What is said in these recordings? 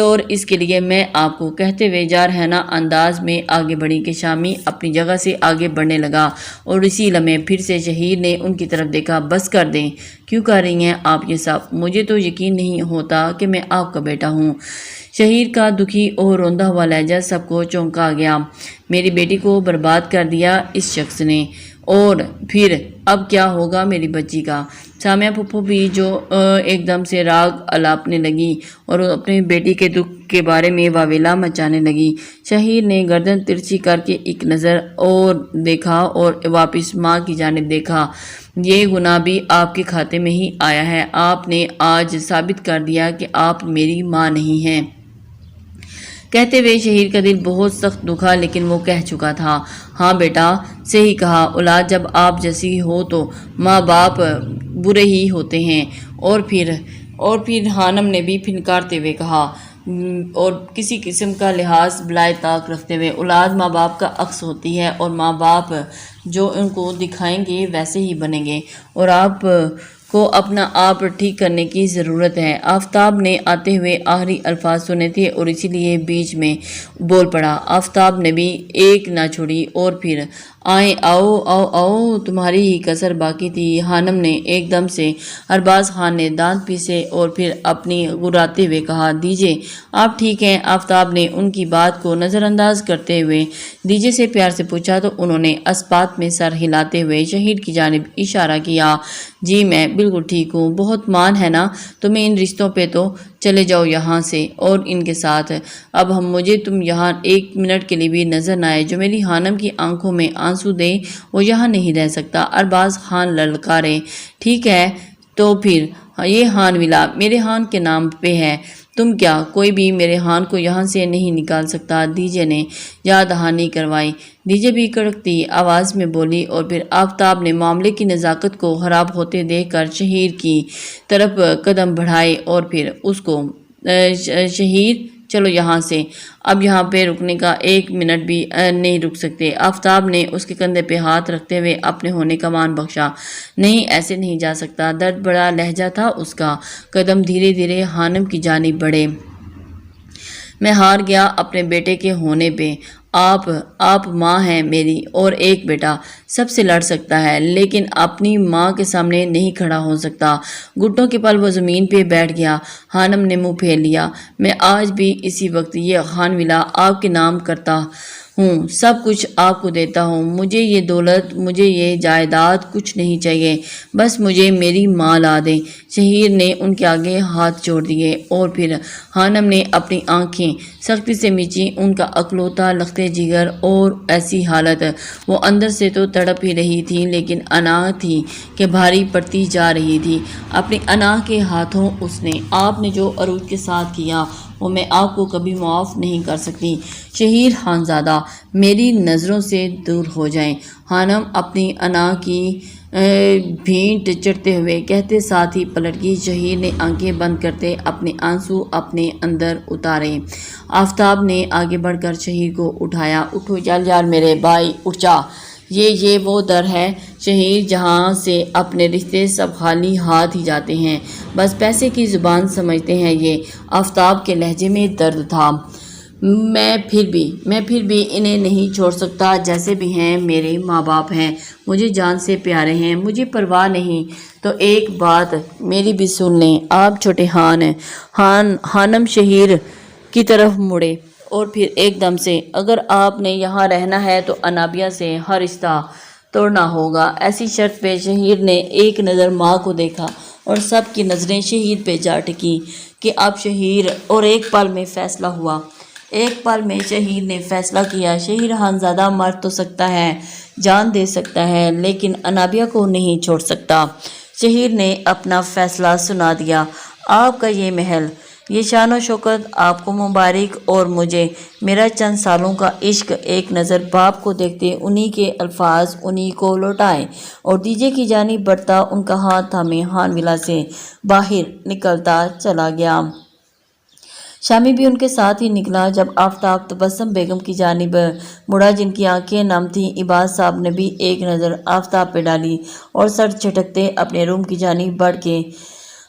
اور اس کے لیے میں آپ کو کہتے ہوئے جارحانہ انداز میں آگے بڑھی کہ شامی اپنی جگہ سے آگے بڑھنے لگا اور اسی لمحے پھر سے شہیر نے ان کی طرف دیکھا۔ بس کر دیں، کیوں کر رہی ہیں آپ یہ سب؟ مجھے تو یقین نہیں ہوتا کہ میں آپ کا بیٹا ہوں۔ شہیر کا دکھی اور روندہ ہوا لہجہ سب کو چونکا گیا۔ میری بیٹی کو برباد کر دیا اس شخص نے، اور پھر اب کیا ہوگا میری بچی کا؟ سامیہ پھپھو بھی جو ایک دم سے راگ الاپنے لگی اور اپنی بیٹی کے دکھ کے بارے میں واویلا مچانے لگی۔ شہیر نے گردن ترچھی کر کے ایک نظر اور دیکھا اور واپس ماں کی جانب دیکھا۔ یہ گناہ بھی آپ کے کھاتے میں ہی آیا ہے۔ آپ نے آج ثابت کر دیا کہ آپ میری ماں نہیں ہیں۔ کہتے ہوئے شہیر کا دل بہت سخت دکھا، لیکن وہ کہہ چکا تھا۔ ہاں بیٹا، صحیح کہا۔ اولاد جب آپ جیسی ہو تو ماں باپ برے ہی ہوتے ہیں۔ اور پھر خانم نے بھی پھنکارتے ہوئے کہا، اور کسی قسم کا لحاظ بالائے طاق رکھتے ہوئے، اولاد ماں باپ کا عکس ہوتی ہے، اور ماں باپ جو ان کو دکھائیں گے ویسے ہی بنیں گے، اور آپ کو اپنا آپ ٹھیک کرنے کی ضرورت ہے۔ آفتاب نے آتے ہوئے آخری الفاظ سنے تھے اور اسی لیے بیچ میں بول پڑا۔ آفتاب نے بھی ایک نہ چھوڑی اور پھر آئیں، آؤ آؤ آؤ، تمہاری ہی کسر باقی تھی۔ خانم نے ایک دم سے ارباز خان نے دانت پیسے اور پھر اپنی گراتے ہوئے کہا، دیجیے آپ ٹھیک ہیں؟ آفتاب نے ان کی بات کو نظر انداز کرتے ہوئے دیجیے سے پیار سے پوچھا تو انہوں نے اسپات میں سر ہلاتے ہوئے شہیر کی جانب اشارہ کیا۔ جی میں بالکل ٹھیک ہوں۔ بہت مان ہے نا تمہیں ان رشتوں پہ؟ تو چلے جاؤ یہاں سے اور ان کے ساتھ۔ اب مجھے تم یہاں ایک منٹ کے لیے بھی نظر نہ آئے۔ جو میری خانم کی آنکھوں میں آنسو دے وہ یہاں نہیں رہ سکتا۔ ارباز خان للکارے۔ ٹھیک ہے تو پھر یہ خان ولا میرے خان کے نام پہ ہے۔ تم کیا کوئی بھی میرے خان کو یہاں سے نہیں نکال سکتا؟ دیجے نے یاد دہانی کروائی۔ دیجے بھی کڑکتی آواز میں بولی، اور پھر آفتاب نے معاملے کی نزاکت کو خراب ہوتے دیکھ کر شہیر کی طرف قدم بڑھائے اور پھر اس کو، شہیر چلو یہاں سے، اب یہاں پہ رکنے کا ایک منٹ بھی نہیں رک سکتے۔ آفتاب نے اس کے کندھے پہ ہاتھ رکھتے ہوئے اپنے ہونے کا مان بخشا۔ نہیں، ایسے نہیں جا سکتا۔ درد بڑا لہجہ تھا اس کا۔ قدم دھیرے دھیرے خانم کی جانب بڑھے۔ میں ہار گیا اپنے بیٹے کے ہونے پہ۔ آپ ماں ہیں میری، اور ایک بیٹا سب سے لڑ سکتا ہے لیکن اپنی ماں کے سامنے نہیں کھڑا ہو سکتا۔ گھٹنوں کے پل وہ زمین پہ بیٹھ گیا۔ خانم نے منہ پھیر لیا۔ میں آج بھی اسی وقت یہ خان ولا آپ کے نام کرتا ہوں، سب کچھ آپ کو دیتا ہوں۔ مجھے یہ دولت، مجھے یہ جائیداد کچھ نہیں چاہیے، بس مجھے میری ماں لا دیں۔ شہیر نے ان کے آگے ہاتھ جوڑ دیے اور پھر خانم نے اپنی آنکھیں سختی سے میچیں۔ ان کا اکلوتا لختے جگر اور ایسی حالت، وہ اندر سے تو تڑپ ہی رہی تھی لیکن انا تھی کہ بھاری پڑتی جا رہی تھی۔ اپنی انا کے ہاتھوں اس نے آپ نے جو عروج کے ساتھ کیا وہ میں آپ کو کبھی معاف نہیں کر سکتی۔ شہیر خانزادہ، میری نظروں سے دور ہو جائیں۔ خانم اپنی انا کی بھینٹ چڑھتے ہوئے کہتے ساتھ ہی پلٹ گئی۔ شہیر نے آنکھیں بند کرتے اپنے آنسو اپنے اندر اتارے۔ آفتاب نے آگے بڑھ کر شہیر کو اٹھایا۔ اٹھو، چل یار میرے بھائی، اٹھ جا۔ یہ وہ در ہے شہیر جہاں سے اپنے رشتے سب خالی ہاتھ ہی جاتے ہیں، بس پیسے کی زبان سمجھتے ہیں یہ۔ آفتاب کے لہجے میں درد تھا۔ میں پھر بھی انہیں نہیں چھوڑ سکتا، جیسے بھی ہیں میرے ماں باپ ہیں، مجھے جان سے پیارے ہیں، مجھے پرواہ نہیں۔ تو ایک بات میری بھی سن لیں آپ چھوٹے خانم شہیر کی طرف مڑے اور پھر ایک دم سے، اگر آپ نے یہاں رہنا ہے تو انابیہ سے ہر رشتہ توڑنا ہوگا۔ ایسی شرط پہ شہیر نے ایک نظر ماں کو دیکھا اور سب کی نظریں شہیر پہ جا ٹکیں کہ اب شہیر، اور ایک پل میں فیصلہ ہوا۔ ایک پل میں شہیر نے فیصلہ کیا۔ شہیر خانزادہ مر تو سکتا ہے، جان دے سکتا ہے، لیکن انابیہ کو نہیں چھوڑ سکتا۔ شہیر نے اپنا فیصلہ سنا دیا۔ آپ کا یہ محل، یہ شان و شوکت آپ کو مبارک، اور مجھے میرا چند سالوں کا عشق۔ ایک نظر باپ کو دیکھتے انہی کے الفاظ انہی کو لوٹائے اور دیجے کی جانب بڑھتا ان کا ہاتھ تھامے خان ولا سے باہر نکلتا چلا گیا۔ شامی بھی ان کے ساتھ ہی نکلا۔ جب آفتاب تبسم بیگم کی جانب مڑا جن کی آنکھیں نم تھیں، عباس صاحب نے بھی ایک نظر آفتاب پہ ڈالی اور سر جھٹکتے اپنے روم کی جانب بڑھ کے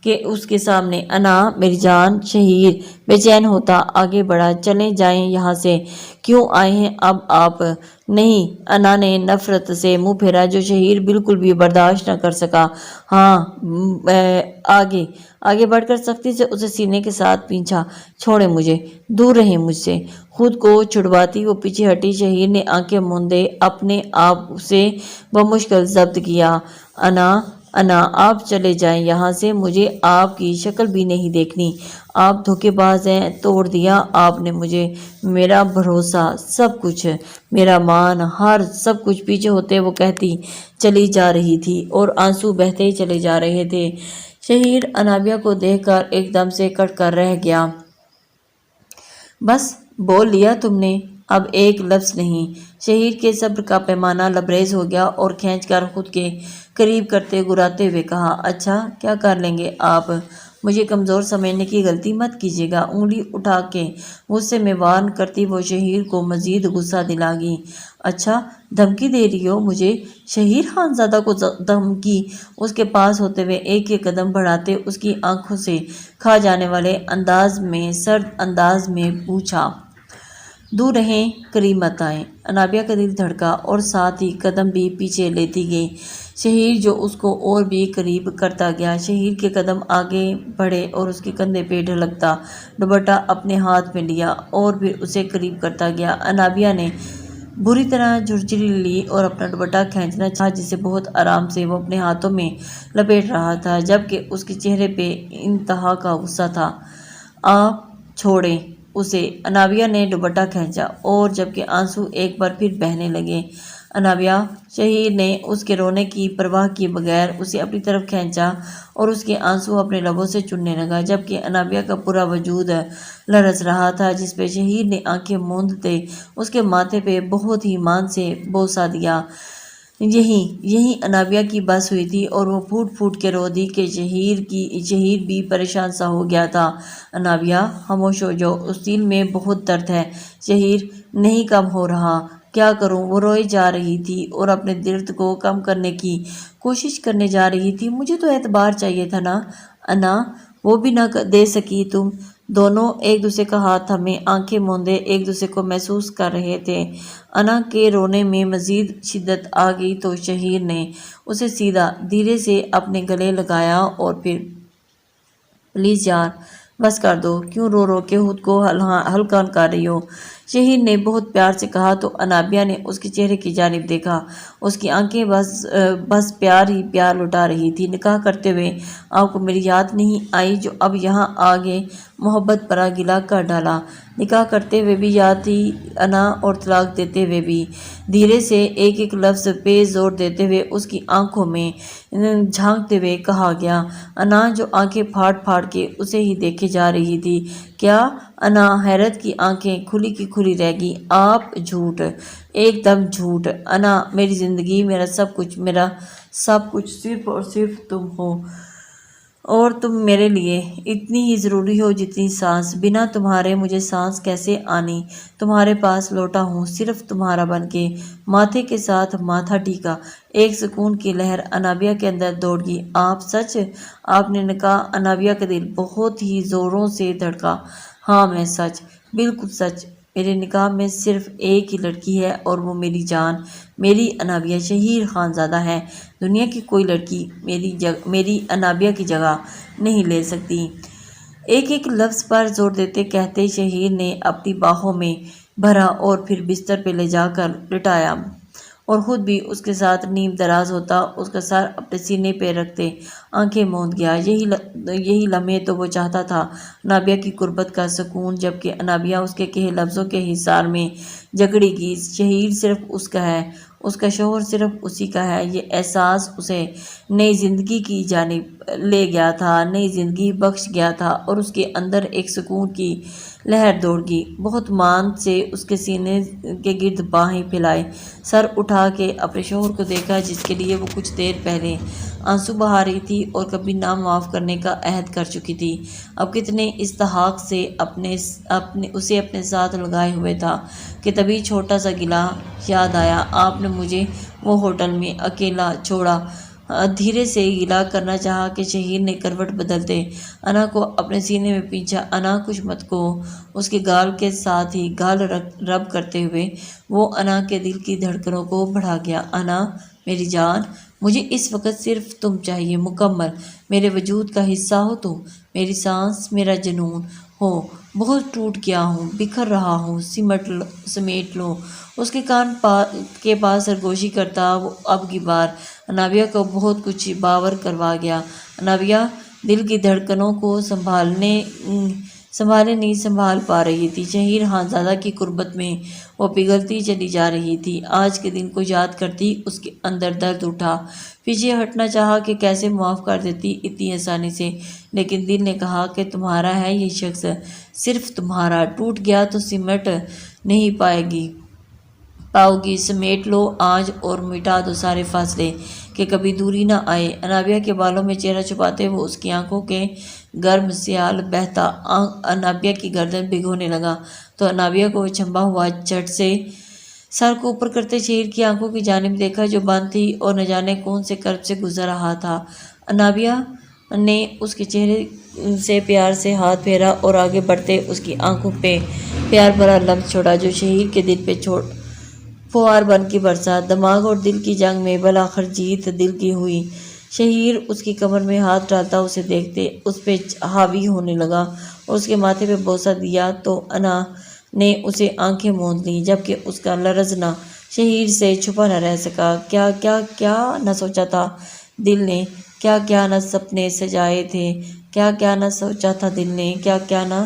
کہ اس کے سامنے۔ انا میری جان۔ شہیر بے چین ہوتا آگے بڑھا۔ چلے جائیں یہاں سے۔ کیوں آئے ہیں اب آپ؟ نہیں، انا نے نفرت سے منہ پھیرا جو شہیر بالکل بھی برداشت نہ کر سکا۔ ہاں، آگے بڑھ کر سختی سے اسے سینے کے ساتھ پینچھا۔ چھوڑیں مجھے، دور رہیں مجھ سے۔ خود کو چھڑواتی وہ پیچھے ہٹی۔ شہیر نے آنکھیں موندے اپنے آپ سے بمشکل ضبط کیا۔ انا آپ چلے جائیں یہاں سے، مجھے آپ کی شکل بھی نہیں دیکھنی۔ آپ دھوکے باز ہیں، توڑ دیا آپ نے مجھے، میرا بھروسہ، سب کچھ، میرا مان، ہر سب کچھ پیچھے ہوتے وہ کہتی چلی جا رہی تھی اور آنسو بہتے ہی چلے جا رہے تھے۔ شہیر انابیہ کو دیکھ کر ایک دم سے کٹ کر رہ گیا۔ بس بول لیا تم نے، اب ایک لفظ نہیں۔ شہیر کے صبر کا پیمانہ لبریز ہو گیا اور کھینچ کر خود کے قریب کرتے گراتے ہوئے کہا، اچھا کیا کر لیں گے آپ؟ مجھے کمزور سمجھنے کی غلطی مت کیجیے گا۔ انگلی اٹھا کے غصے میں وارن کرتی وہ شہیر کو مزید غصہ دلاگی۔ اچھا دھمکی دے رہی ہو مجھے؟ شہیر خانزادہ کو دھمکی؟ اس کے پاس ہوتے ہوئے ایک ایک قدم بڑھاتے اس کی آنکھوں سے کھا جانے والے سرد انداز میں پوچھا۔ دور رہیں، قریب مت آئیں۔ انابیہ کا دل دھڑکا اور ساتھ ہی قدم بھی پیچھے لیتی گئی۔ شہیر جو اس کو اور بھی قریب کرتا گیا۔ شہیر کے قدم آگے بڑھے اور اس کے کندھے پہ ڈھلکتا دوپٹہ اپنے ہاتھ میں لیا اور پھر اسے قریب کرتا گیا۔ انابیہ نے بری طرح جھرجھری لی اور اپنا دوپٹہ کھینچنا چاہا جسے بہت آرام سے وہ اپنے ہاتھوں میں لپیٹ رہا تھا، جبکہ اس کے چہرے پہ انتہا کا غصہ تھا۔ آپ چھوڑیں اسے۔ انابیہ نے دوپٹہ کھینچا اور جبکہ آنسو ایک بار پھر بہنے لگے۔ انابیہ، شہیر نے اس کے رونے کی پرواہ کیے بغیر اسے اپنی طرف کھینچا اور اس کے آنسو اپنے لبوں سے چننے لگا، جبکہ انابیہ کا پورا وجود لرز رہا تھا، جس پہ شہیر نے آنکھیں موندتے اس کے ماتھے پہ بہت ہی مان سے بوسہ دیا۔ یہی انابیہ کی بس ہوئی تھی اور وہ پھوٹ پھوٹ کے رو دی کہ شہیر بھی پریشان سا ہو گیا تھا۔ انابیہ خاموش ہو جاؤ، اس دل میں بہت درد ہے۔ شہیر نہیں کم ہو رہا، کیا کروں؟ وہ روئی جا رہی تھی اور اپنے درد کو کم کرنے کی کوشش کرنے جا رہی تھی۔ مجھے تو اعتبار چاہیے تھا نا انا، وہ بھی نہ دے سکی تم؟ دونوں ایک دوسرے کا ہاتھ تھامے آنکھیں موندے ایک دوسرے کو محسوس کر رہے تھے۔ انا کے رونے میں مزید شدت آ گئی تو شہیر نے اسے سیدھا دھیرے سے اپنے گلے لگایا اور پھر، پلیز یار بس کر دو، کیوں رو رو کے خود کو ہلکا کر رہی ہو؟ شہیر نے بہت پیار سے کہا تو انابیہ نے اس کے چہرے کی جانب دیکھا۔ اس کی آنکھیں بس پیار ہی پیار لٹا رہی تھی۔ نکاح کرتے ہوئے آپ کو میری یاد نہیں آئی جو اب یہاں آگے محبت بھرا گلہ کر ڈالا؟ نکاح کرتے ہوئے بھی یاد تھی انا اور طلاق دیتے ہوئے بھی؟ دھیرے سے ایک ایک لفظ پہ زور دیتے ہوئے اس کی آنکھوں میں جھانکتے ہوئے کہا گیا۔ انا جو آنکھیں پھاڑ پھاڑ کے اسے ہی دیکھے جا رہی تھی۔ کیا؟ انا حیرت کی آنکھیں کھلی کی کھلی رہ گئی۔ آپ جھوٹ، ایک دم جھوٹ۔ انا میری زندگی، میرا سب کچھ صرف اور صرف تم ہو اور تم میرے لیے اتنی ہی ضروری ہو جتنی سانس۔ بنا تمہارے مجھے سانس کیسے آنی؟ تمہارے پاس لوٹا ہوں صرف تمہارا بن کے۔ ماتھے کے ساتھ ماتھا ٹھیکا۔ ایک سکون کی لہر انابیہ کے اندر دوڑ گئی۔ آپ سچ؟ آپ نے کہا؟ انابیہ کا دل بہت ہی زوروں سے دھڑکا۔ ہاں میں سچ، بالکل سچ۔ میرے نکاح میں صرف ایک ہی لڑکی ہے اور وہ میری جان، میری انابیہ شہیر خانزادہ ہے۔ دنیا کی کوئی لڑکی میری انابیہ کی جگہ نہیں لے سکتی۔ ایک ایک لفظ پر زور دیتے کہتے شہیر نے اپنی باہوں میں بھرا اور پھر بستر پہ لے جا کر لٹایا اور خود بھی اس کے ساتھ نیم دراز ہوتا، اس کا سر اپنے سینے پہ رکھتے آنکھیں موند گیا۔ یہی لمحے تو وہ چاہتا تھا، انابیہ کی قربت کا سکون، جبکہ انابیہ اس کے کہے لفظوں کے حصار میں جکڑی گئی۔ شہیر صرف اس کا ہے، اس کا شوہر صرف اسی کا ہے۔ یہ احساس اسے نئی زندگی کی جانب لے گیا تھا، نئی زندگی بخش گیا تھا اور اس کے اندر ایک سکون کی لہر دوڑ گئی۔ بہت مان سے اس کے سینے کے گرد باہیں پھیلائے، سر اٹھا کے اپنے شوہر کو دیکھا جس کے لیے وہ کچھ دیر پہلے آنسو بہا رہی تھی اور کبھی نہ معاف کرنے کا عہد کر چکی تھی، اب کتنے استحقاق سے اسے اپنے ساتھ لگائے ہوئے تھا کہ تبھی چھوٹا سا گلہ یاد آیا۔ آپ نے مجھے وہ ہوٹل میں اکیلا چھوڑا دھیرے سے گلا کرنا چاہا کہ شہیر نے کروٹ بدلتے انا کو اپنے سینے میں پینچا۔ انا کچھ مت کو اس کے گال کے ساتھ ہی گال رب کرتے ہوئے وہ انا کے دل کی دھڑکنوں کو بڑھا گیا۔ انا میری جان، مجھے اس وقت صرف تم چاہیے، مکمل میرے وجود کا حصہ ہو تم، میری سانس، میرا جنون ہو۔ بہت ٹوٹ گیا ہوں، بکھر رہا ہوں، سمیٹ لو۔ اس کے کان کے پاس سرگوشی کرتا وہ اب کی بار انابیہ کو بہت کچھ باور کروا گیا۔ انابیہ دل کی دھڑکنوں کو سنبھال پا رہی تھی۔ شہیر خانزادہ کی قربت میں وہ پگھلتی چلی جا رہی تھی۔ آج کے دن کو یاد کرتی اس کے اندر درد اٹھا، پیچھے ہٹنا چاہا کہ کیسے معاف کر دیتی اتنی آسانی سے، لیکن دل نے کہا کہ تمہارا ہے یہ شخص، صرف تمہارا، ٹوٹ گیا تو سمٹ نہیں پاؤ گی، سمیٹ لو آج اور مٹا دو سارے فاصلے کہ کبھی دوری نہ آئے۔ انابیہ کے بالوں میں چہرہ چھپاتے وہ اس کی آنکھوں کے گرم سیال بہتا انابیہ کی گردن بھگونے لگا تو انابیہ کو اچنبھا ہوا، جھٹ سے سر کو اوپر کرتے شہیر کی آنکھوں کی جانب دیکھا جو بند تھی اور نہ جانے کون سے کرب سے گزر رہا تھا۔ انابیہ نے اس کے چہرے سے پیار سے ہاتھ پھیرا اور آگے بڑھتے اس کی آنکھوں پہ پیار بھرا لمس چھوڑا جو شہیر کے دل پہ فوار بن کے برسا۔ دماغ اور دل کی جنگ میں بالآخر جیت دل کی ہوئی۔ شہیر اس کی کمر میں ہاتھ ڈالتا اسے دیکھتے اس پہ حاوی ہونے لگا اور اس کے ماتھے پہ بوسہ دیا تو انا نے اسے آنکھیں موند لیں جبکہ اس کا لرزنا شہیر سے چھپا نہ رہ سکا۔ کیا نہ سوچا تھا دل نے، کیا نہ سپنے سجائے تھے، کیا نہ سوچا تھا دل نے، کیا نہ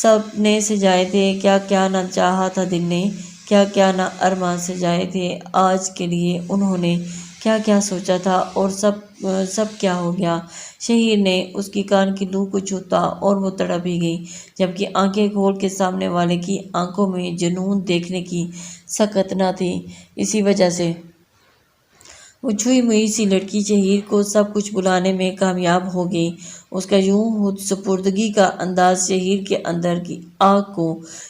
سپنے سجائے تھے، کیا نہ چاہا تھا دل نے، کیا نہ ارمان سجائے تھے آج کے لیے انہوں نے، کیا سوچا تھا اور سب کیا ہو گیا۔ شہیر نے اس کی کان کی لو کو چھوتا اور وہ تڑپ ہی گئی جبکہ آنکھیں کھول کے سامنے والے کی آنکھوں میں جنون دیکھنے کی سکت نہ تھی۔ اسی وجہ سے وہ چھوئی موئی سی لڑکی شہیر کو سب کچھ بلانے میں کامیاب ہو گئی۔ اس کا یوں خود سپردگی کا انداز شہیر کے اندر کی آگ کو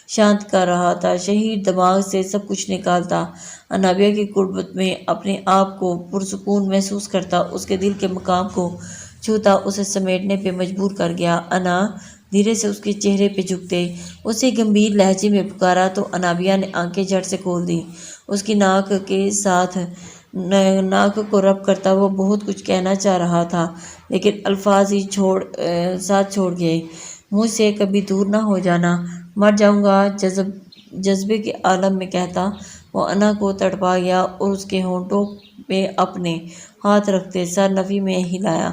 شانت کر رہا تھا۔ شہیر دماغ سے سب کچھ نکالتا، انابیہ کی قربت میں اپنے آپ کو پرسکون محسوس کرتا، اس کے دل کے مقام کو چھوتا، اسے سمیٹنے پہ مجبور کر گیا۔ انا دھیرے سے اس کے چہرے پہ جھکتے اسے گمبھیر لہجے میں پکارا تو انابیہ نے آنکھیں جھٹ سے کھول دی۔ اس کی ناک کے ساتھ ناک کو رب کرتا وہ بہت کچھ کہنا چاہ رہا تھا لیکن الفاظ ہی ساتھ چھوڑ گئے۔ مجھ سے کبھی دور نہ ہو جانا، مر جاؤں گا، جذبے کے عالم میں کہتا وہ انا کو تڑپا گیا اور اس کے ہونٹوں پہ اپنے ہاتھ رکھتے سر نفی میں ہلایا۔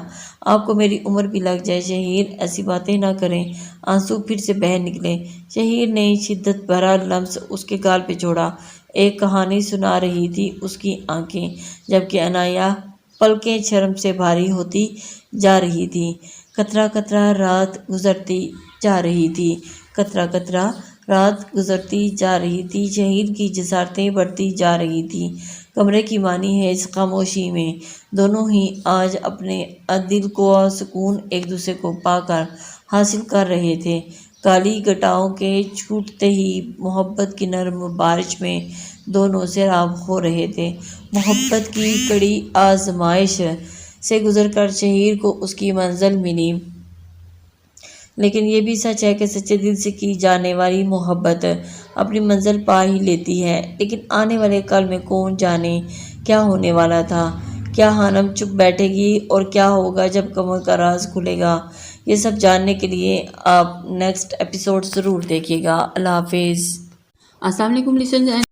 آپ کو میری عمر بھی لگ جائے شہیر، ایسی باتیں نہ کریں۔ آنسو پھر سے بہہ نکلے۔ شہیر نے شدت بھرا لمس اس کے گال پہ چھوڑا۔ ایک کہانی سنا رہی تھی اس کی آنکھیں جبکہ انایا پلکیں شرم سے بھاری ہوتی جا رہی تھی۔ قطرہ قطرہ رات گزرتی جا رہی تھی، قطرہ قطرہ رات گزرتی جا رہی تھی، شہیر کی جسارتیں بڑھتی جا رہی تھیں۔ کمرے کی مانی ہے اس خاموشی میں، دونوں ہی آج اپنے دل کو سکون ایک دوسرے کو پا کر حاصل کر رہے تھے۔ کالی گھٹاؤں کے چھوٹتے ہی محبت کی نرم بارش میں دونوں سیراب ہو رہے تھے۔ محبت کی کڑی آزمائش سے گزر کر شہیر کو اس کی منزل ملی، لیکن یہ بھی سچ ہے کہ سچے دل سے کی جانے والی محبت اپنی منزل پا ہی لیتی ہے۔ لیکن آنے والے کل میں کون جانے کیا ہونے والا تھا؟ کیا خانم چپ بیٹھے گی اور کیا ہوگا جب کمر کا راز کھلے گا؟ یہ سب جاننے کے لیے آپ نیکسٹ ایپیسوڈ ضرور دیکھیے گا۔ اللہ حافظ۔ السلام علیکم لسنرز